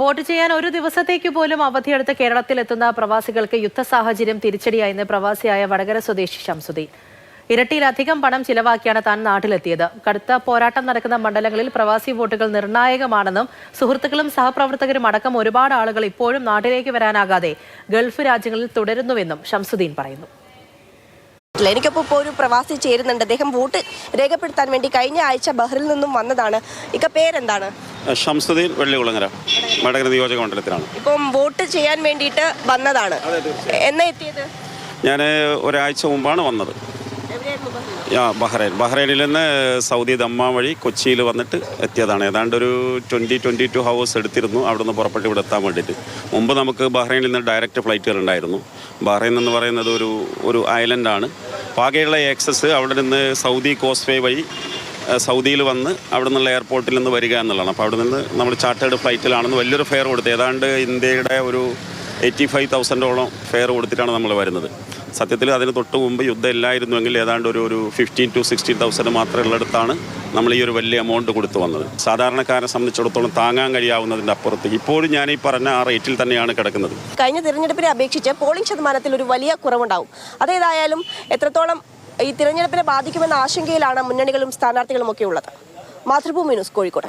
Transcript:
Vote ചെയ്യാൻ ഒരു ദിവസത്തേക്ക് പോലും അവധിയെടുത്ത് കേരളത്തിലെത്തുന്ന പ്രവാസികൾക്ക് യുദ്ധ സാഹചര്യം തിരിച്ചടിയായെന്ന് പ്രവാസിയായ വടകര സ്വദേശി ശംസുദ്ദീൻ. ഇരട്ടിയിലധികം പണം ചിലവാക്കിയാണ് താൻ നാട്ടിലെത്തിയത്. കടുത്ത പോരാട്ടം നടക്കുന്ന മണ്ഡലങ്ങളിൽ പ്രവാസി വോട്ടുകൾ നിർണായകമാണെന്നും സുഹൃത്തുക്കളും സഹപ്രവർത്തകരും അടക്കം ഒരുപാട് ആളുകൾ ഇപ്പോഴും നാട്ടിലേക്ക് വരാനാകാതെ ഗൾഫ് രാജ്യങ്ങളിൽ തുടരുന്നുവെന്നും ശംസുദ്ദീൻ പറയുന്നു. എനിക്കൊപ്പം ഇപ്പോൾ ഒരു പ്രവാസി ചേരുന്നുണ്ട്. അദ്ദേഹം വോട്ട് രേഖപ്പെടുത്താൻ വേണ്ടി കഴിഞ്ഞ ആഴ്ച ബഹ്റിൽ നിന്നും വന്നതാണ്. ഇക്ക പേരെന്താണ്? ശംസുദ്ദീൻ, വെള്ളികുളങ്ങര, വടകര നിയോജക മണ്ഡലത്തിലാണ്. ഇപ്പം വോട്ട് ചെയ്യാൻ വേണ്ടിയിട്ട് വന്നതാണ്. എന്നാ എത്തിയത്? ഞാൻ ഒരാഴ്ച മുമ്പാണ് വന്നത്. ബഹ്റൈനിൽ നിന്ന് സൗദി ദമ്മാം വഴി കൊച്ചിയിൽ വന്നിട്ട് എത്തിയതാണ്. ഏതാണ്ട് ഒരു 22 ഹവേഴ്സ് എടുത്തിരുന്നു അവിടെ നിന്ന് പുറപ്പെട്ട് ഇവിടെ എത്താൻ വേണ്ടിയിട്ട്. മുമ്പ് നമുക്ക് ബഹ്റൈനിൽ നിന്ന് ഡയറക്റ്റ് ഫ്ലൈറ്റുകൾ ഉണ്ടായിരുന്നു. ബഹ്റൈൻ എന്ന് പറയുന്നത് ഒരു ഐലൻഡാണ്. ആകെയുള്ള ആക്സസ് അവിടെ നിന്ന് സൗദി കോസ്റ്റ് വേ വഴി സൗദിയിൽ വന്ന് അവിടെ നിന്നുള്ള എയർപോർട്ടിൽ നിന്ന് വരിക എന്നുള്ളതാണ്. അപ്പോൾ അവിടെ നിന്ന് നമ്മൾ ചാർട്ടേഡ് ഫ്ലൈറ്റിലാണെന്ന് വലിയൊരു ഫെയർ കൊടുത്ത് ഏതാണ്ട് ഇന്ത്യയുടെ ഒരു 85,000ഓളം ഫെയർ കൊടുത്തിട്ടാണ് നമ്മൾ വരുന്നത്. സത്യത്തിൽ അതിന് തൊട്ട് മുമ്പ് യുദ്ധം ഇല്ലായിരുന്നുവെങ്കിൽ ഏതാണ്ട് ഒരു 15,000 to 16,000 മാത്രമേ ഉള്ളിടത്താണ് നമ്മൾ ഈ ഒരു വലിയ എമൗണ്ട് കൊടുത്തു വന്നത്. സാധാരണക്കാരെ സംബന്ധിച്ചിടത്തോളം താങ്ങാൻ കഴിയാവുന്നതിൻ്റെ അപ്പുറത്ത് ഇപ്പോഴും ഞാൻ ഈ പറഞ്ഞ ആ റേറ്റിൽ തന്നെയാണ് കിടക്കുന്നത്. കഴിഞ്ഞ തിരഞ്ഞെടുപ്പിനെ അപേക്ഷിച്ച് പോളിംഗ് ശതമാനത്തിൽ ഒരു വലിയ കുറവുണ്ടാവും. അതേതായാലും എത്രത്തോളം ഈ തിരഞ്ഞെടുപ്പിനെ ബാധിക്കുമെന്ന ആശങ്കയിലാണ് മുന്നണികളും സ്ഥാനാർത്ഥികളും ഒക്കെ ഉള്ളത്. മാതൃഭൂമി ന്യൂസ്, കോഴിക്കോട്.